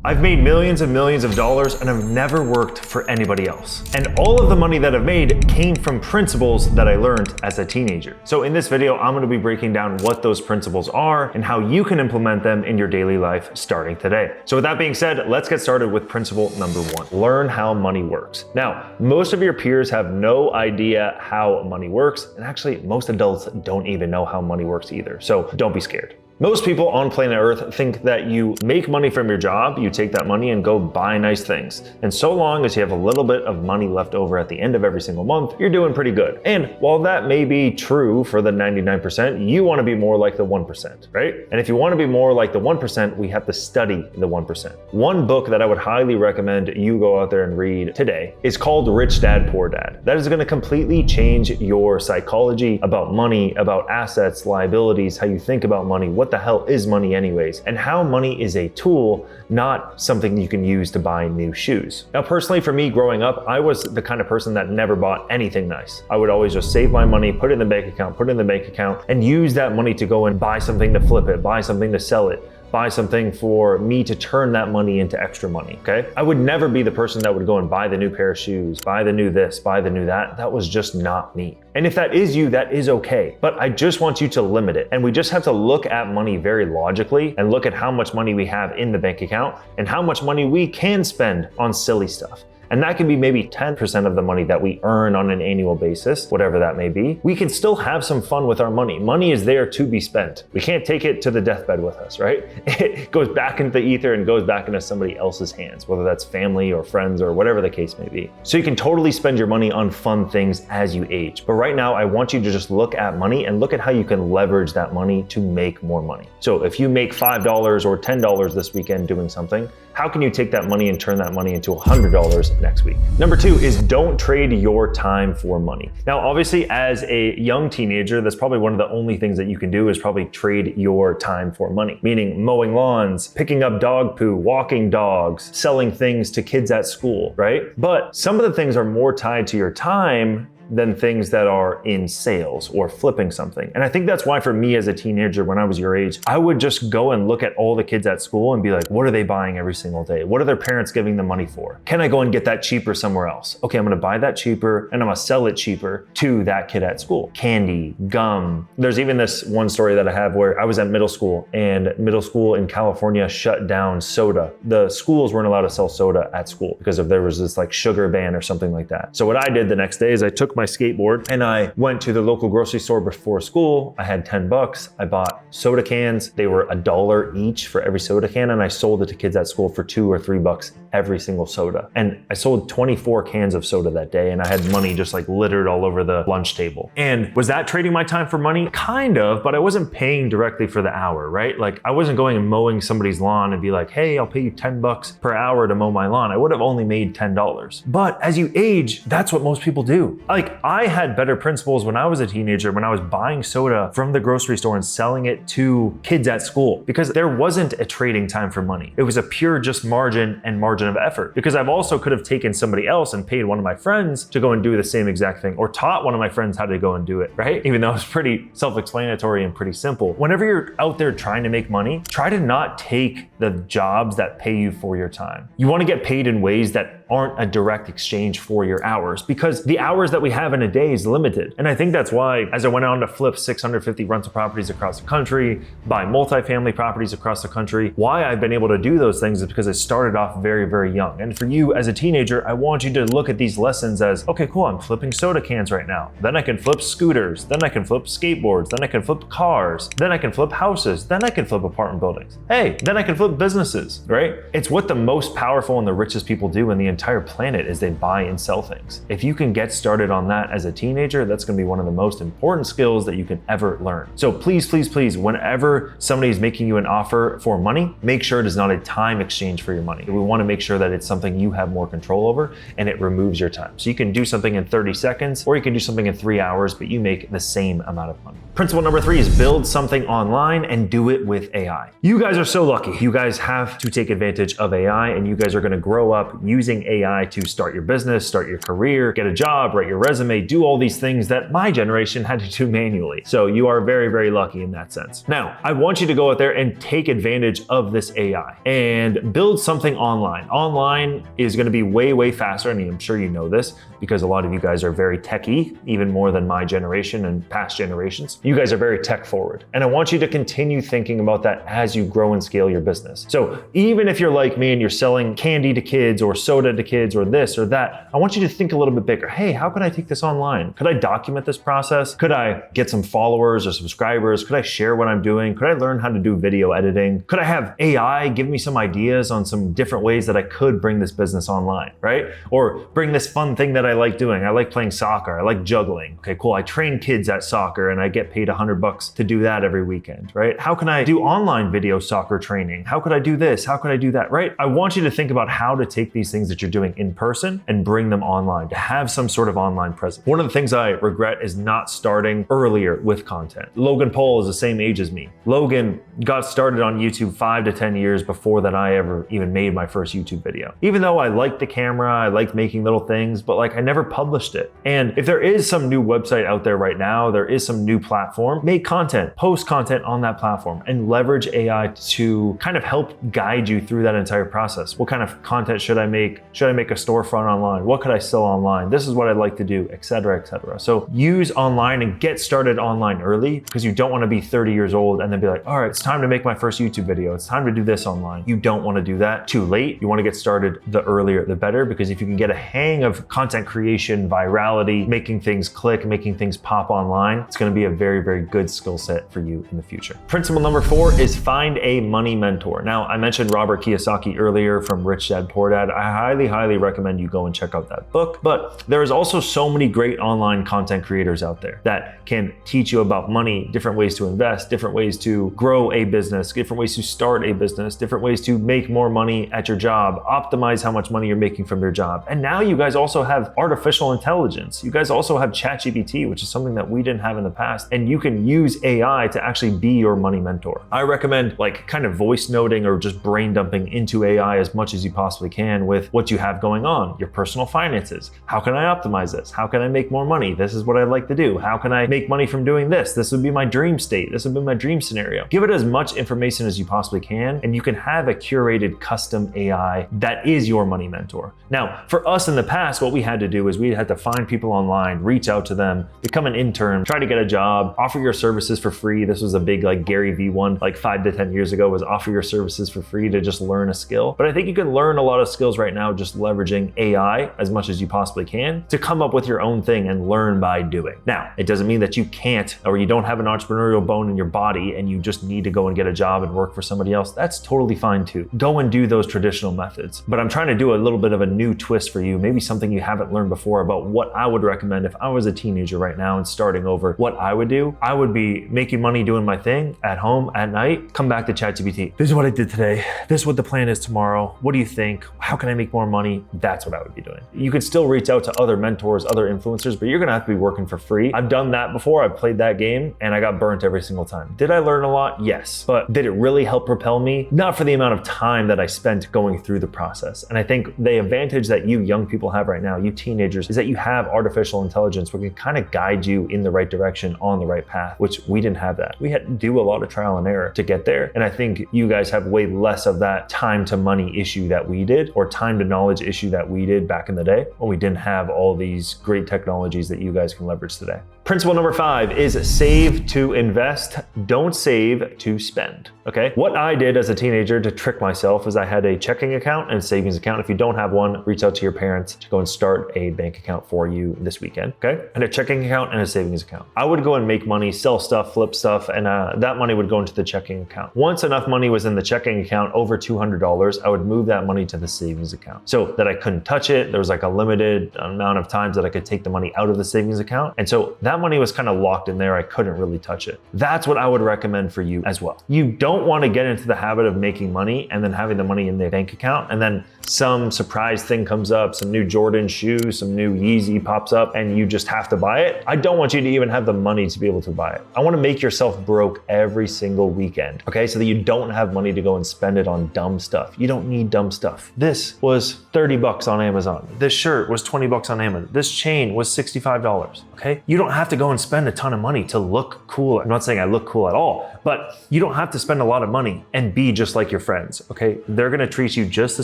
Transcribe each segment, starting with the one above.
I've made millions and millions of dollars and I've never worked for anybody else. And all of the money that I've made came from principles that I learned as a teenager. So in this video, I'm gonna be breaking down what those principles are and how you can implement them in your daily life starting today. So with that being said, let's get started with principle number 1. Learn how money works. Now, most of your peers have no idea how money works, and actually most adults don't even know how money works either. So don't be scared. Most people on planet Earth think that you make money from your job, you take that money and go buy nice things. And so long as you have a little bit of money left over at the end of every single month, you're doing pretty good. And while that may be true for the 99%, you want to be more like the 1%, right? And if you want to be more like the 1%, we have to study the 1%. One book that I would highly recommend you go out there and read today is called Rich Dad, Poor Dad. That is going to completely change your psychology about money, about assets, liabilities, how you think about money, what the hell is money anyways, and how money is a tool, not something you can use to buy new shoes. Now, personally for me growing up, I was the kind of person that never bought anything nice. I would always just save my money, put it in the bank account, and use that money to go and buy something to flip it, buy something to sell it, buy something for me to turn that money into extra money, okay? I would never be the person that would go and buy the new pair of shoes, buy the new this, buy the new that. That was just not me. And if that is you, that is okay. But I just want you to limit it. And we just have to look at money very logically and look at how much money we have in the bank account and how much money we can spend on silly stuff. And that can be maybe 10% of the money that we earn on an annual basis, whatever that may be. We can still have some fun with our money. Money is there to be spent. We can't take it to the deathbed with us, right? It goes back into the ether and goes back into somebody else's hands, whether that's family or friends or whatever the case may be. So you can totally spend your money on fun things as you age. But right now, I want you to just look at money and look at how you can leverage that money to make more money. So if you make $5 or $10 this weekend doing something, how can you take that money and turn that money into $100 next week? Number 2 is don't trade your time for money. Now, obviously, as a young teenager, that's probably one of the only things that you can do is probably trade your time for money, meaning mowing lawns, picking up dog poo, walking dogs, selling things to kids at school, right? But some of the things are more tied to your time than things that are in sales or flipping something. And I think that's why for me as a teenager, when I was your age, I would just go and look at all the kids at school and be like, what are they buying every single day? What are their parents giving them money for? Can I go and get that cheaper somewhere else? Okay, I'm gonna buy that cheaper and I'm gonna sell it cheaper to that kid at school. Candy, gum. There's even this one story that I have where I was at middle school and middle school in California shut down soda. The schools weren't allowed to sell soda at school because there was this like sugar ban or something like that. So what I did the next day is I took my skateboard and I went to the local grocery store before school. I had 10 bucks. I bought soda cans. They were $1 each for every soda can. And I sold it to kids at school for $2 or $3 every single soda. And I sold 24 cans of soda that day. And I had money just like littered all over the lunch table. And was that trading my time for money? Kind of, but I wasn't paying directly for the hour, right? Like I wasn't going and mowing somebody's lawn and be like, hey, I'll pay you 10 bucks per hour to mow my lawn. I would have only made $10. But as you age, that's what most people do. Like I had better principles when I was a teenager, when I was buying soda from the grocery store and selling it to kids at school, because there wasn't a trading time for money. It was a pure just margin and margin of effort, because I've also could have taken somebody else and paid one of my friends to go and do the same exact thing, or taught one of my friends how to go and do it, right? Even though it's pretty self-explanatory and pretty simple. Whenever you're out there trying to make money, try to not take the jobs that pay you for your time. You want to get paid in ways that aren't a direct exchange for your hours, because the hours that we have in a day is limited. And I think that's why, as I went on to flip 650 rental properties across the country, buy multifamily properties across the country, why I've been able to do those things is because I started off very, very young. And for you as a teenager, I want you to look at these lessons as, okay, cool, I'm flipping soda cans right now. Then I can flip scooters. Then I can flip skateboards. Then I can flip cars. Then I can flip houses. Then I can flip apartment buildings. Hey, then I can flip businesses, right? It's what the most powerful and the richest people do in the entire planet is they buy and sell things. If you can get started on that as a teenager, that's gonna be one of the most important skills that you can ever learn. So please, please, please, whenever somebody is making you an offer for money, make sure it is not a time exchange for your money. We wanna make sure that it's something you have more control over and it removes your time. So you can do something in 30 seconds or you can do something in 3 hours, but you make the same amount of money. Principle number 3 is build something online and do it with AI. You guys are so lucky. You guys have to take advantage of AI and you guys are gonna grow up using AI to start your business, start your career, get a job, write your resume, do all these things that my generation had to do manually. So you are very, very lucky in that sense. Now, I want you to go out there and take advantage of this AI and build something online. Online is going to be way, way faster. And I'm sure you know this because a lot of you guys are very techy, even more than my generation and past generations. You guys are very tech forward. And I want you to continue thinking about that as you grow and scale your business. So even if you're like me and you're selling candy to kids or soda to kids or this or that, I want you to think a little bit bigger. Hey, how can I take this online? Could I document this process? Could I get some followers or subscribers? Could I share what I'm doing? Could I learn how to do video editing? Could I have AI give me some ideas on some different ways that I could bring this business online, right? Or bring this fun thing that I like doing. I like playing soccer. I like juggling. Okay, cool. I train kids at soccer and I get paid $100 to do that every weekend, right? How can I do online video soccer training? How could I do this? How could I do that, right? I want you to think about how to take these things that you're doing in person and bring them online, to have some sort of online presence. One of the things I regret is not starting earlier with content. Logan Paul is the same age as me. Logan got started on YouTube 5 to 10 years before that I ever even made my first YouTube video. Even though I liked the camera, I liked making little things, but like I never published it. And if there is some new website out there right now, there is some new platform, make content, post content on that platform and leverage AI to kind of help guide you through that entire process. What kind of content should I make? Should I make a storefront online? What could I sell online? This is what I'd like to do, etc., etc. So use online and get started online early because you don't want to be 30 years old and then be like, all right, it's time to make my first YouTube video. It's time to do this online. You don't want to do that too late. You want to get started the earlier, the better, because if you can get a hang of content creation, virality, making things click, making things pop online, it's going to be a very, very good skill set for you in the future. Principle number 4 is find a money mentor. Now, I mentioned Robert Kiyosaki earlier from Rich Dad Poor Dad. I highly, highly recommend you go and check out that book, but there is also so many great online content creators out there that can teach you about money, different ways to invest, different ways to grow a business, different ways to start a business, different ways to make more money at your job, optimize how much money you're making from your job. And now you guys also have artificial intelligence. You guys also have ChatGPT, which is something that we didn't have in the past. And you can use AI to actually be your money mentor. I recommend like kind of voice noting or just brain dumping into AI as much as you possibly can with what you have going on, your personal finances. How can I optimize this? How can I make more money? This is what I'd like to do. How can I make money from doing this? This would be my dream state. This would be my dream scenario. Give it as much information as you possibly can, and you can have a curated custom AI that is your money mentor. Now, for us in the past, what we had to do is we had to find people online, reach out to them, become an intern, try to get a job, offer your services for free. This was a big like Gary Vee one, like 5 to 10 years ago, was offer your services for free to just learn a skill. But I think you can learn a lot of skills right now just leveraging AI as much as you possibly can to come up with your own thing and learn by doing. Now, it doesn't mean that you can't or you don't have an entrepreneurial bone in your body and you just need to go and get a job and work for somebody else. That's totally fine too. Go and do those traditional methods. But I'm trying to do a little bit of a new twist for you, maybe something you haven't learned before about what I would recommend if I was a teenager right now and starting over. What I would do, I would be making money doing my thing at home at night, come back to ChatGPT. This is what I did today. This is what the plan is tomorrow. What do you think? How can I make more money? That's what I would be doing. You could still reach out to other mentors, other influencers, but you're gonna have to be working for free. I've done that before. I've played that game and I got burnt every single time. Did I learn a lot? Yes. But did it really help propel me? Not for the amount of time that I spent going through the process. And I think the advantage that you young people have right now, you teenagers, is that you have artificial intelligence which can kind of guide you in the right direction on the right path, which we didn't have that. We had to do a lot of trial and error to get there. And I think you guys have way less of that time to money issue that we did, or time to knowledge issue that we did back in the day when we didn't have all these great technologies that you guys can leverage today. Principle number 5 is save to invest, don't save to spend, okay? What I did as a teenager to trick myself is I had a checking account and savings account. If you don't have one, reach out to your parents to go and start a bank account for you this weekend, okay? And a checking account and a savings account. I would go and make money, sell stuff, flip stuff, and that money would go into the checking account. Once enough money was in the checking account, over $200, I would move that money to the savings account so that I couldn't touch it. There was like a limited amount of times that I could take the money out of the savings account. And so that that money was kind of locked in there. I couldn't really touch it. That's what I would recommend for you as well. You don't want to get into the habit of making money and then having the money in the bank account, and then some surprise thing comes up, some new Jordan shoe, some new Yeezy pops up, and you just have to buy it. I don't want you to even have the money to be able to buy it. I want to make yourself broke every single weekend, okay? So that you don't have money to go and spend it on dumb stuff. You don't need dumb stuff. This was 30 bucks on Amazon. This shirt was 20 bucks on Amazon. This chain was $65, okay? You don't have to go and spend a ton of money to look cool. I'm not saying I look cool at all, but you don't have to spend a lot of money and be just like your friends, okay? They're gonna treat you just the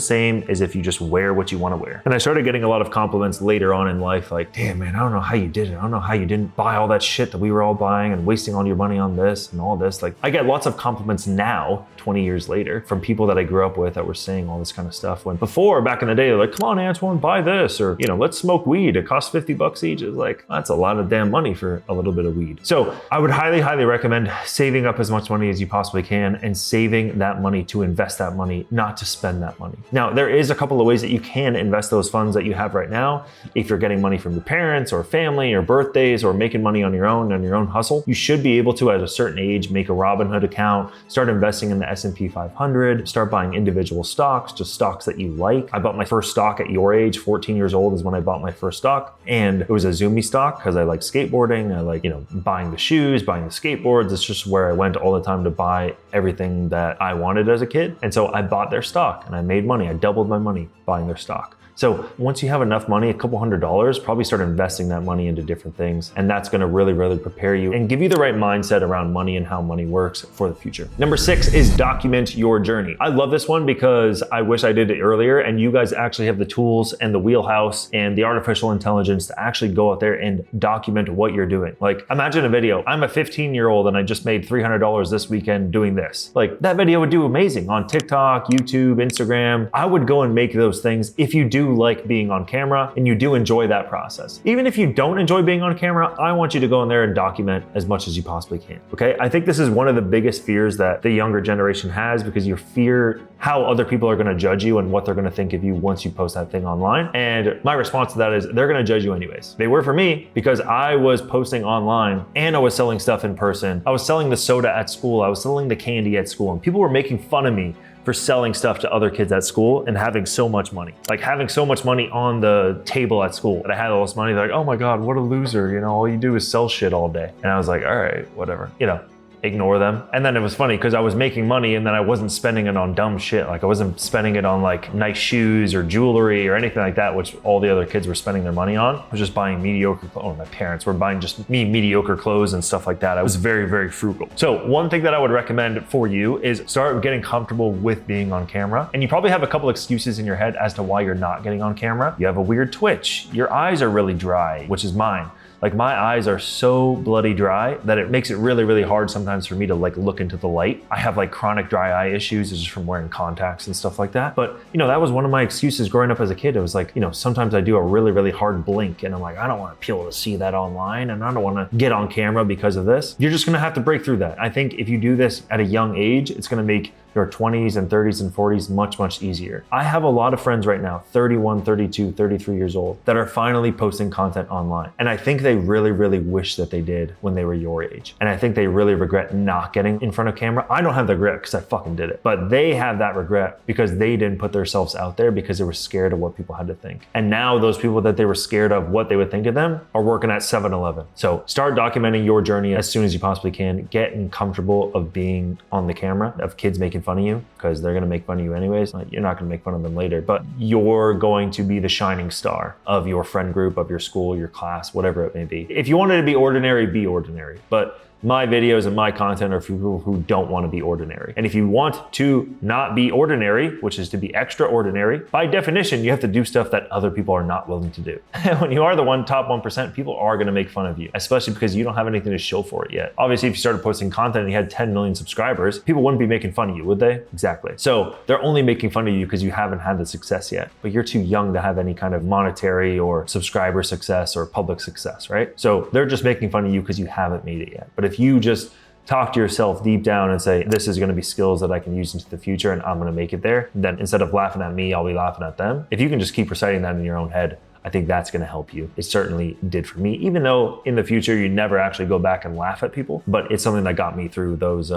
same as if you just wear what you wanna wear. And I started getting a lot of compliments later on in life, like, damn man, I don't know how you did it. I don't know how you didn't buy all that shit that we were all buying and wasting all your money on this and all this. Like, I get lots of compliments now, 20 years later, from people that I grew up with that were saying all this kind of stuff. When before, back in the day, they're like, come on, Antoine, buy this, or, you know, let's smoke weed. It costs 50 bucks each. It's like, that's a lot of damn money for a little bit of weed. So I would highly, highly recommend saving up as much money as you possibly can and saving that money to invest that money, not to spend that money. Now, there is a couple of ways that you can invest those funds that you have right now. If you're getting money from your parents or family or birthdays or making money on your own hustle, you should be able to, at a certain age, make a Robinhood account, start investing in the S&P 500, start buying individual stocks, just stocks that you like. I bought my first stock at your age, 14 years old is when I bought my first stock. And it was a Zumi stock because I like skateboarding. I like, you know, buying the shoes, buying the skateboards. It's just where I went all the time to buy everything that I wanted as a kid. And so I bought their stock and I made money. I doubled my money buying their stock. So once you have enough money, a couple $100s, probably start investing that money into different things. And that's gonna really, really prepare you and give you the right mindset around money and how money works for the future. Number 6 is document your journey. I love this one because I wish I did it earlier, and you guys actually have the tools and the wheelhouse and the artificial intelligence to actually go out there and document what you're doing. Like, imagine a video. I'm a 15-year-old and I just made $300 this weekend doing this. Like, that video would do amazing on TikTok, YouTube, Instagram. I would go and make those things if you do like being on camera and you do enjoy that process. Even if you don't enjoy being on camera, I want you to go in there and document as much as you possibly can, okay? I think this is one of the biggest fears that the younger generation has, because you fear how other people are gonna judge you and what they're gonna think of you once you post that thing online. And my response to that is, they're gonna judge you anyways. They were for me because I was posting online and I was selling stuff in person. I was selling the soda at school. I was selling the candy at school, and people were making fun of me for selling stuff to other kids at school and having so much money. Like, having so much money on the table at school. And I had all this money, they're like, oh my God, what a loser. You know, all you do is sell shit all day. And I was like, all right, whatever. You know, ignore them. And then it was funny because I was making money and then I wasn't spending it on dumb shit. Like, I wasn't spending it on like nice shoes or jewelry or anything like that, which all the other kids were spending their money on. I was just buying mediocre clothes. Oh, my parents were buying just me mediocre clothes and stuff like that. I was very, very frugal. So one thing that I would recommend for you is start getting comfortable with being on camera. And you probably have a couple excuses in your head as to why you're not getting on camera. You have a weird twitch. Your eyes are really dry, which is mine. Like, my eyes are so bloody dry that it makes it really, really hard sometimes for me to like look into the light. I have like chronic dry eye issues just from wearing contacts and stuff like that. But, you know, that was one of my excuses growing up as a kid. It was like, you know, sometimes I do a really, really hard blink and I'm like, I don't want people to see that online and I don't want to get on camera because of this. You're just going to have to break through that. I think if you do this at a young age, it's going to make your 20s and 30s and 40s much, much easier. I have a lot of friends right now, 31, 32, 33 years old, that are finally posting content online. And I think they really, really wish that they did when they were your age. And I think they really regret not getting in front of camera. I don't have the regret because I fucking did it. But they have that regret because they didn't put themselves out there because they were scared of what people had to think. And now those people that they were scared of what they would think of them are working at 7-Eleven. So start documenting your journey as soon as you possibly can. Getting comfortable of being on the camera, of kids making fun of you, because they're going to make fun of you anyways. Like, you're not going to make fun of them later, but you're going to be the shining star of your friend group, of your school, your class, whatever it may be. If you wanted to be ordinary, be ordinary. But my videos and my content are for people who don't want to be ordinary. And if you want to not be ordinary, which is to be extraordinary, by definition, you have to do stuff that other people are not willing to do. And when you are the top 1%, people are going to make fun of you, especially because you don't have anything to show for it yet. Obviously, if you started posting content and you had 10 million subscribers, people wouldn't be making fun of you, would they? Exactly. So they're only making fun of you because you haven't had the success yet, but you're too young to have any kind of monetary or subscriber success or public success, right? So they're just making fun of you because you haven't made it yet. But if you just talk to yourself deep down and say, this is going to be skills that I can use into the future and I'm going to make it there, then instead of laughing at me, I'll be laughing at them. If you can just keep reciting that in your own head, I think that's gonna help you. It certainly did for me, even though in the future you never actually go back and laugh at people, but it's something that got me through those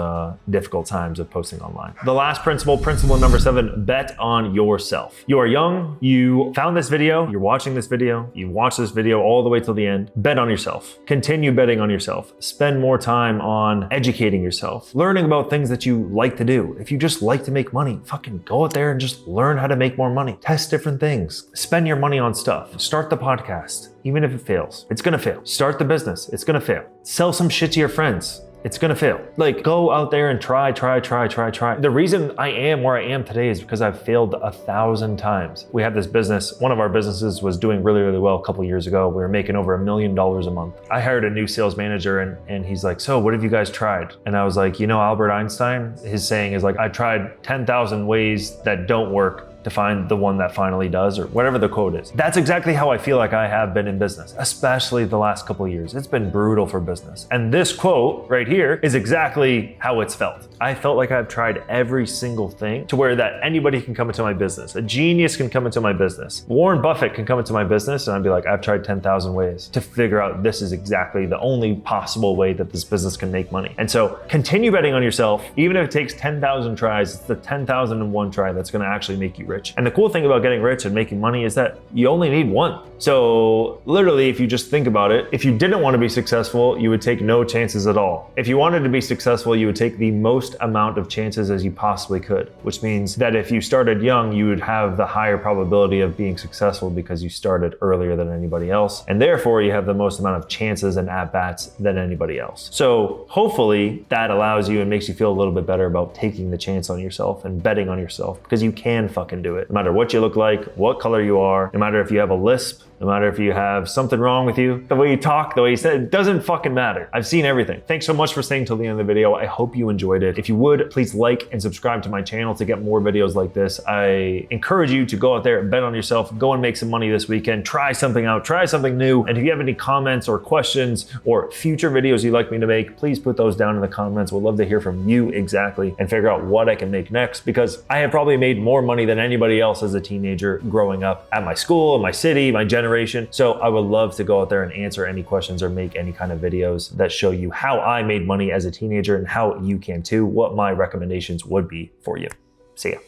difficult times of posting online. The last principle number 7, bet on yourself. You are young, you found this video, you're watching this video, you watch this video all the way till the end. Bet on yourself. Continue betting on yourself. Spend more time on educating yourself, learning about things that you like to do. If you just like to make money, fucking go out there and just learn how to make more money. Test different things. Spend your money on stuff. Start the podcast. Even if it fails, it's gonna fail. Start the business, it's gonna fail. Sell some shit to your friends. It's gonna fail. Like, go out there and try. The reason I am where I am today is because I've failed 1,000 times. We have this business, one of our businesses was doing really well a couple years ago. We were making over $1 million a month. I hired a new sales manager and he's like, so what have you guys tried? And I was like, you know, Albert Einstein, his saying is like, I tried 10,000 ways that don't work to find the one that finally does, or whatever the quote is. That's exactly how I feel like I have been in business, especially the last couple of years. It's been brutal for business. And this quote right here is exactly how it's felt. I felt like I've tried every single thing to where that anybody can come into my business. A genius can come into my business. Warren Buffett can come into my business and I'd be like, I've tried 10,000 ways to figure out this is exactly the only possible way that this business can make money. And so continue betting on yourself. Even if it takes 10,000 tries, it's the 10,001 try that's gonna actually make you rich. And the cool thing about getting rich and making money is that you only need one. So literally, if you just think about it, if you didn't want to be successful, you would take no chances at all. If you wanted to be successful, you would take the most amount of chances as you possibly could, which means that if you started young, you would have the higher probability of being successful because you started earlier than anybody else. And therefore, you have the most amount of chances and at-bats than anybody else. So hopefully that allows you and makes you feel a little bit better about taking the chance on yourself and betting on yourself, because you can fucking do it. No matter what you look like, what color you are, no matter if you have a lisp, no matter if you have something wrong with you, the way you talk, the way you said, it doesn't fucking matter. I've seen everything. Thanks so much for staying till the end of the video. I hope you enjoyed it. If you would, please like and subscribe to my channel to get more videos like this. I encourage you to go out there and bet on yourself, go and make some money this weekend, try something out, try something new. And if you have any comments or questions or future videos you'd like me to make, please put those down in the comments. We'd love to hear from you exactly and figure out what I can make next, because I have probably made more money than anybody else as a teenager growing up at my school, in my city, my generation. So I would love to go out there and answer any questions or make any kind of videos that show you how I made money as a teenager and how you can too, what my recommendations would be for you. See ya.